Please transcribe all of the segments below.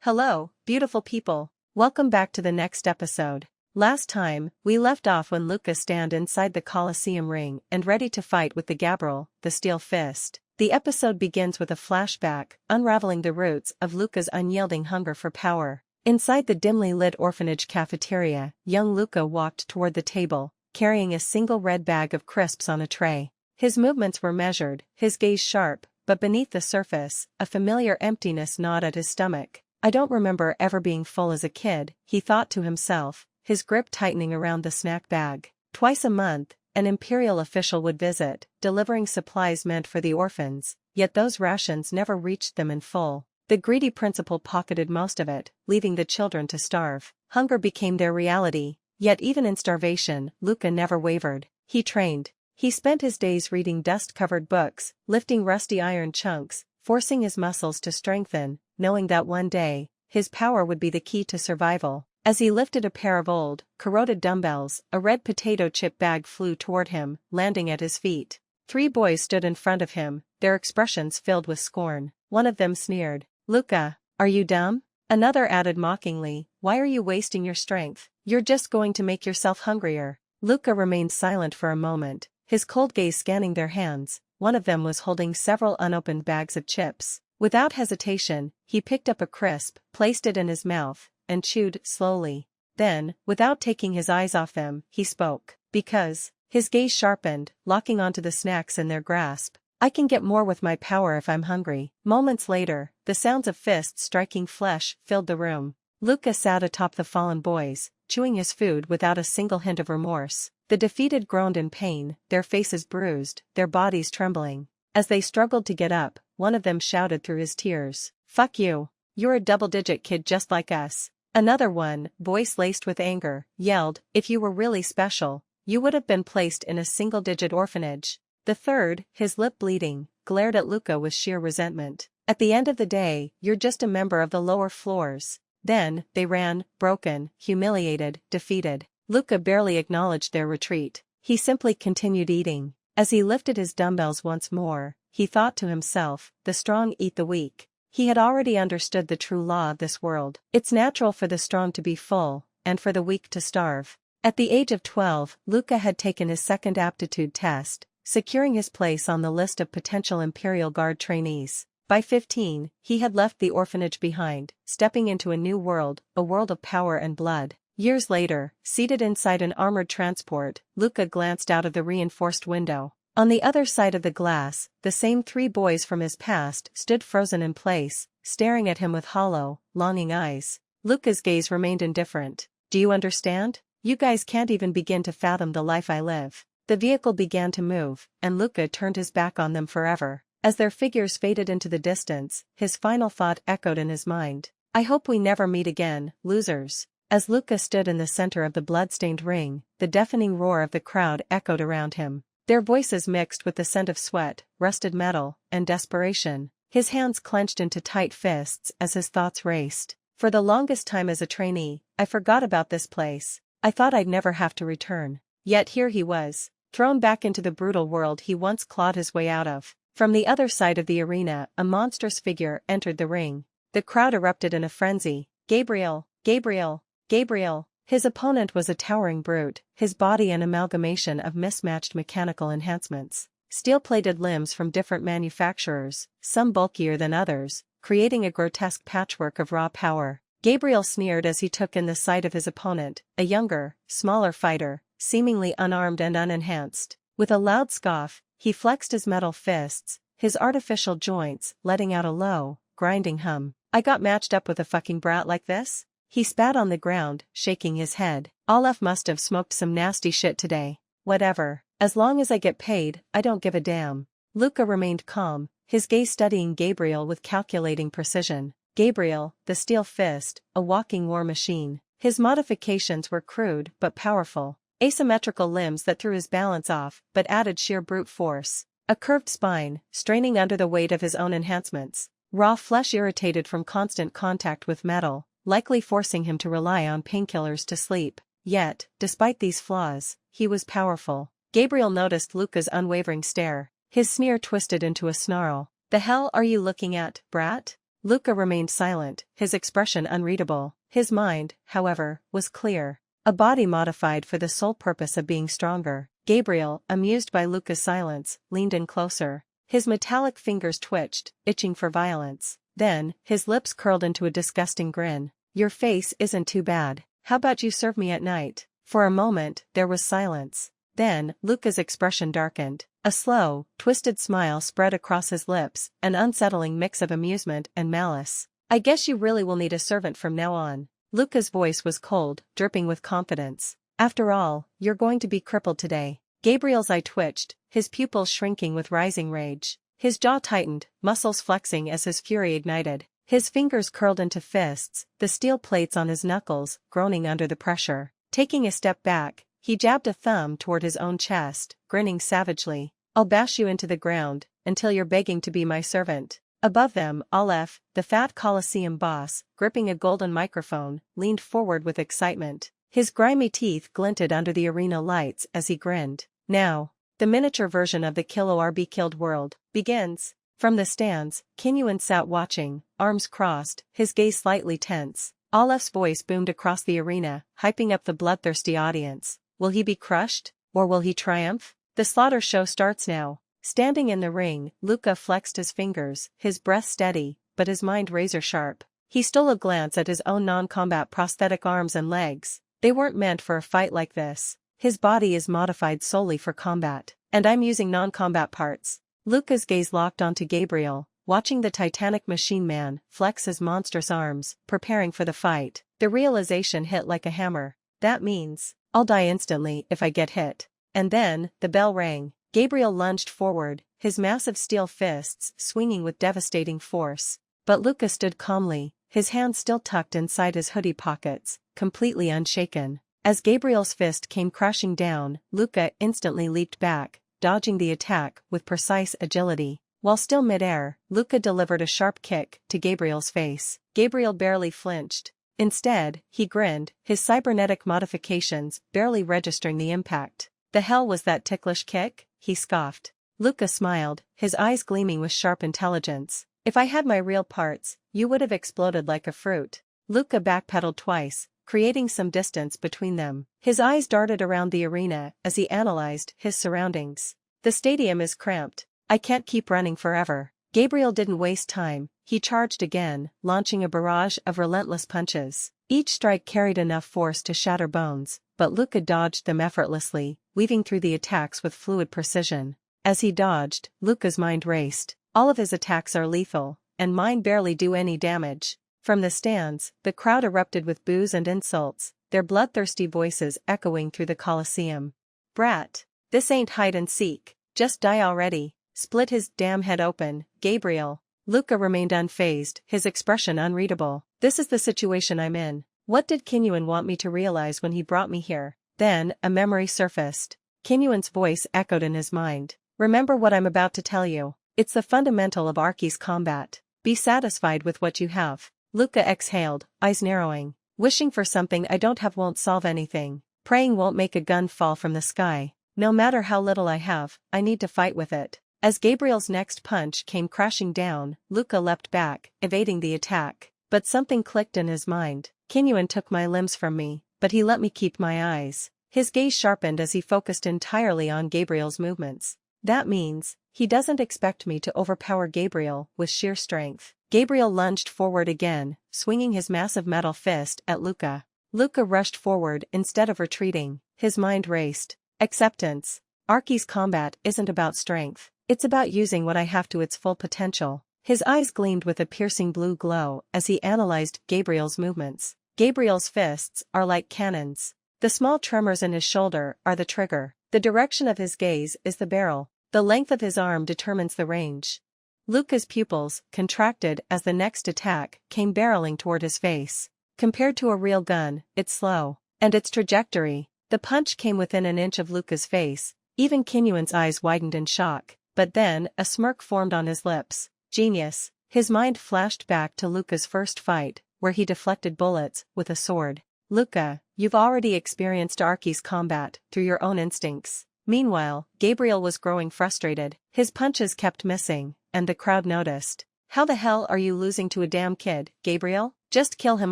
Hello, beautiful people. Welcome back to the next episode. Last time, we left off when Luka stand inside the Colosseum ring and ready to fight with the Gabriel, the Steel Fist. The episode begins with a flashback, unraveling the roots of Luka's unyielding hunger for power. Inside the dimly lit orphanage cafeteria, young Luka walked toward the table, carrying a single red bag of crisps on a tray. His movements were measured, his gaze sharp, but beneath the surface, a familiar emptiness gnawed at his stomach. I don't remember ever being full as a kid, he thought to himself, his grip tightening around the snack bag. Twice a month, an imperial official would visit, delivering supplies meant for the orphans, yet those rations never reached them in full. The greedy principal pocketed most of it, leaving the children to starve. Hunger became their reality, yet even in starvation, Luka never wavered. He trained. He spent his days reading dust-covered books, lifting rusty iron chunks, forcing his muscles to strengthen, knowing that one day, his power would be the key to survival. As he lifted a pair of old, corroded dumbbells, a red potato chip bag flew toward him, landing at his feet. 3 boys stood in front of him, their expressions filled with scorn. One of them sneered, "Luka, are you dumb?" Another added mockingly, "Why are you wasting your strength? You're just going to make yourself hungrier." Luka remained silent for a moment, his cold gaze scanning their hands. One of them was holding several unopened bags of chips. Without hesitation, he picked up a crisp, placed it in his mouth, and chewed slowly. Then, without taking his eyes off them, he spoke. Because, his gaze sharpened, locking onto the snacks in their grasp. "I can get more with my power if I'm hungry." Moments later, the sounds of fists striking flesh filled the room. Luka sat atop the fallen boys, chewing his food without a single hint of remorse. The defeated groaned in pain, their faces bruised, their bodies trembling. As they struggled to get up, one of them shouted through his tears, "Fuck you. You're a double-digit kid just like us." Another one, voice laced with anger, yelled, "If you were really special, you would have been placed in a single-digit orphanage." The third, his lip bleeding, glared at Luka with sheer resentment. "At the end of the day, you're just a member of the lower floors." Then, they ran, broken, humiliated, defeated. Luka barely acknowledged their retreat. He simply continued eating. As he lifted his dumbbells once more, he thought to himself, "The strong eat the weak." He had already understood the true law of this world. It's natural for the strong to be full, and for the weak to starve. At the age of 12, Luka had taken his second aptitude test, securing his place on the list of potential Imperial Guard trainees. By 15, he had left the orphanage behind, stepping into a new world, a world of power and blood. Years later, seated inside an armored transport, Luka glanced out of the reinforced window. On the other side of the glass, the same 3 boys from his past stood frozen in place, staring at him with hollow, longing eyes. Luka's gaze remained indifferent. "Do you understand? You guys can't even begin to fathom the life I live." The vehicle began to move, and Luka turned his back on them forever. As their figures faded into the distance, his final thought echoed in his mind. "I hope we never meet again, losers." As Luka stood in the center of the blood-stained ring, the deafening roar of the crowd echoed around him. Their voices mixed with the scent of sweat, rusted metal, and desperation. His hands clenched into tight fists as his thoughts raced. "For the longest time as a trainee, I forgot about this place. I thought I'd never have to return." Yet here he was, thrown back into the brutal world he once clawed his way out of. From the other side of the arena, a monstrous figure entered the ring. The crowd erupted in a frenzy. "Gabriel! Gabriel! Gabriel!" His opponent was a towering brute, his body an amalgamation of mismatched mechanical enhancements. Steel-plated limbs from different manufacturers, some bulkier than others, creating a grotesque patchwork of raw power. Gabriel sneered as he took in the sight of his opponent, a younger, smaller fighter, seemingly unarmed and unenhanced. With a loud scoff, he flexed his metal fists, his artificial joints letting out a low, grinding hum. "I got matched up with a fucking brat like this?" He spat on the ground, shaking his head. "Olaf must have smoked some nasty shit today. Whatever. As long as I get paid, I don't give a damn." Luka remained calm, his gaze studying Gabriel with calculating precision. Gabriel, the Steel Fist, a walking war machine. His modifications were crude but powerful. Asymmetrical limbs that threw his balance off but added sheer brute force. A curved spine, straining under the weight of his own enhancements. Raw flesh irritated from constant contact with metal, likely forcing him to rely on painkillers to sleep. Yet, despite these flaws, he was powerful. Gabriel noticed Luka's unwavering stare. His sneer twisted into a snarl. "The hell are you looking at, brat?" Luka remained silent, his expression unreadable. His mind, however, was clear. A body modified for the sole purpose of being stronger. Gabriel, amused by Luka's silence, leaned in closer. His metallic fingers twitched, itching for violence. Then, his lips curled into a disgusting grin. Your face isn't too bad. How about you serve me at night? For a moment, there was silence. Then, Luka's expression darkened. A slow, twisted smile spread across his lips, an unsettling mix of amusement and malice. I guess you really will need a servant from now on. Luka's voice was cold, dripping with confidence. After all, you're going to be crippled today. Gabriel's eye twitched, his pupils shrinking with rising rage. His jaw tightened, muscles flexing as his fury ignited. His fingers curled into fists, the steel plates on his knuckles, groaning under the pressure. Taking a step back, he jabbed a thumb toward his own chest, grinning savagely. I'll bash you into the ground, until you're begging to be my servant. Above them, Aleph, the fat Colosseum boss, gripping a golden microphone, leaned forward with excitement. His grimy teeth glinted under the arena lights as he grinned. Now, the miniature version of the Kill or Be Killed world begins. From the stands, Kinyuan sat watching, arms crossed, his gaze slightly tense. Aleph's voice boomed across the arena, hyping up the bloodthirsty audience. Will he be crushed, or will he triumph? The slaughter show starts now. Standing in the ring, Luka flexed his fingers, his breath steady, but his mind razor-sharp. He stole a glance at his own non-combat prosthetic arms and legs. They weren't meant for a fight like this. His body is modified solely for combat, and I'm using non-combat parts. Luka's gaze locked onto Gabriel, watching the titanic machine man flex his monstrous arms, preparing for the fight. The realization hit like a hammer. That means, I'll die instantly if I get hit. And then, the bell rang. Gabriel lunged forward, his massive steel fists swinging with devastating force. But Luka stood calmly, his hands still tucked inside his hoodie pockets, completely unshaken. As Gabriel's fist came crashing down, Luka instantly leaped back, dodging the attack with precise agility. While still midair, Luka delivered a sharp kick to Gabriel's face. Gabriel barely flinched. Instead, he grinned, his cybernetic modifications barely registering the impact. The hell was that ticklish kick? He scoffed. Luka smiled, his eyes gleaming with sharp intelligence. If I had my real parts, you would have exploded like a fruit. Luka backpedaled twice, creating some distance between them. His eyes darted around the arena as he analyzed his surroundings. The stadium is cramped. I can't keep running forever. Gabriel didn't waste time. He charged again, launching a barrage of relentless punches. Each strike carried enough force to shatter bones, but Luka dodged them effortlessly, weaving through the attacks with fluid precision. As he dodged, Luka's mind raced. All of his attacks are lethal, and mine barely do any damage. From the stands, the crowd erupted with boos and insults, their bloodthirsty voices echoing through the Colosseum. Brat! This ain't hide and seek. Just die already. Split his damn head open, Gabriel. Luka remained unfazed, his expression unreadable. This is the situation I'm in. What did Kinyuan want me to realize when he brought me here? Then, a memory surfaced. Kinyuan's voice echoed in his mind. Remember what I'm about to tell you. It's the fundamental of Arce's combat. Be satisfied with what you have. Luka exhaled, eyes narrowing. Wishing for something I don't have won't solve anything. Praying won't make a gun fall from the sky. No matter how little I have, I need to fight with it. As Gabriel's next punch came crashing down, Luka leapt back, evading the attack. But something clicked in his mind. Kinyuan took my limbs from me, but he let me keep my eyes. His gaze sharpened as he focused entirely on Gabriel's movements. That means, he doesn't expect me to overpower Gabriel with sheer strength. Gabriel lunged forward again, swinging his massive metal fist at Luka. Luka rushed forward instead of retreating, his mind raced. Acceptance. Arce's combat isn't about strength. It's about using what I have to its full potential. His eyes gleamed with a piercing blue glow as he analyzed Gabriel's movements. Gabriel's fists are like cannons. The small tremors in his shoulder are the trigger. The direction of his gaze is the barrel. The length of his arm determines the range. Luka's pupils contracted as the next attack came barreling toward his face. Compared to a real gun, it's slow. And its trajectory. The punch came within an inch of Luka's face. Even Kinyuan's eyes widened in shock. But then, a smirk formed on his lips. Genius. His mind flashed back to Luka's first fight, where he deflected bullets with a sword. Luka, you've already experienced Arce's combat through your own instincts. Meanwhile, Gabriel was growing frustrated. His punches kept missing, and the crowd noticed. How the hell are you losing to a damn kid, Gabriel? Just kill him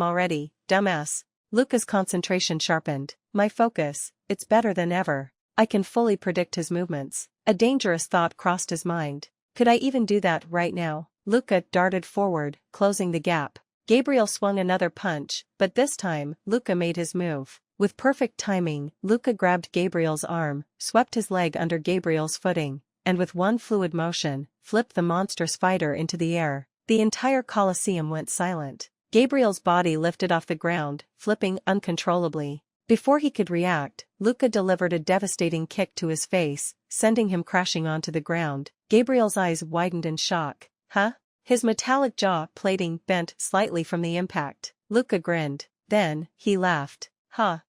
already, dumbass. Luka's concentration sharpened. My focus, it's better than ever. I can fully predict his movements. A dangerous thought crossed his mind. Could I even do that right now? Luka darted forward, closing the gap. Gabriel swung another punch, but this time, Luka made his move. With perfect timing, Luka grabbed Gabriel's arm, swept his leg under Gabriel's footing, and with one fluid motion, flipped the monstrous fighter into the air. The entire Colosseum went silent. Gabriel's body lifted off the ground, flipping uncontrollably. Before he could react, Luka delivered a devastating kick to his face, sending him crashing onto the ground. Gabriel's eyes widened in shock. Huh? His metallic jaw plating bent slightly from the impact. Luka grinned. Then, he laughed. Ha,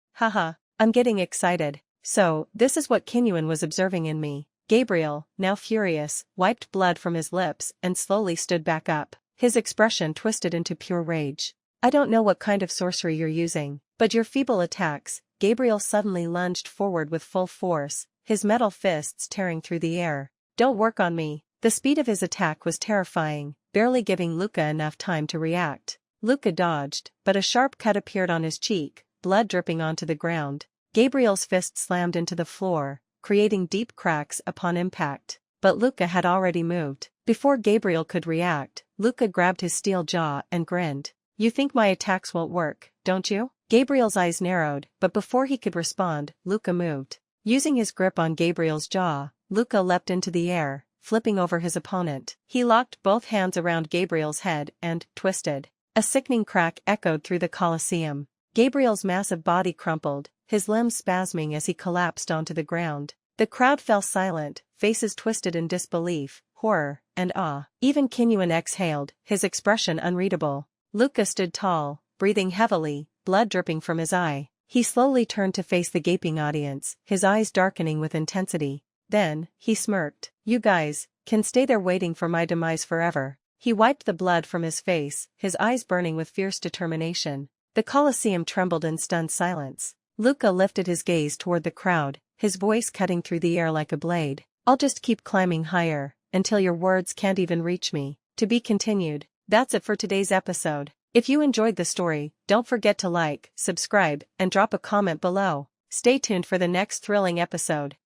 I'm getting excited. So, this is what Kinyuan was observing in me. Gabriel, now furious, wiped blood from his lips and slowly stood back up. His expression twisted into pure rage. I don't know what kind of sorcery you're using, but your feeble attacks. Gabriel suddenly lunged forward with full force, his metal fists tearing through the air. Don't work on me. The speed of his attack was terrifying, barely giving Luka enough time to react. Luka dodged, but a sharp cut appeared on his cheek, blood dripping onto the ground. Gabriel's fist slammed into the floor, creating deep cracks upon impact. But Luka had already moved. Before Gabriel could react, Luka grabbed his steel jaw and grinned. You think my attacks won't work, don't you? Gabriel's eyes narrowed, but before he could respond, Luka moved. Using his grip on Gabriel's jaw, Luka leapt into the air, flipping over his opponent. He locked both hands around Gabriel's head and twisted. A sickening crack echoed through the Colosseum. Gabriel's massive body crumpled, his limbs spasming as he collapsed onto the ground. The crowd fell silent, faces twisted in disbelief, horror, and awe. Even Kinyuan exhaled, his expression unreadable. Luka stood tall, breathing heavily, blood dripping from his eye. He slowly turned to face the gaping audience, his eyes darkening with intensity. Then, he smirked. You guys can stay there waiting for my demise forever. He wiped the blood from his face, his eyes burning with fierce determination. The Colosseum trembled in stunned silence. Luka lifted his gaze toward the crowd, his voice cutting through the air like a blade. I'll just keep climbing higher, until your words can't even reach me. To be continued. That's it for today's episode. If you enjoyed the story, don't forget to like, subscribe, and drop a comment below. Stay tuned for the next thrilling episode.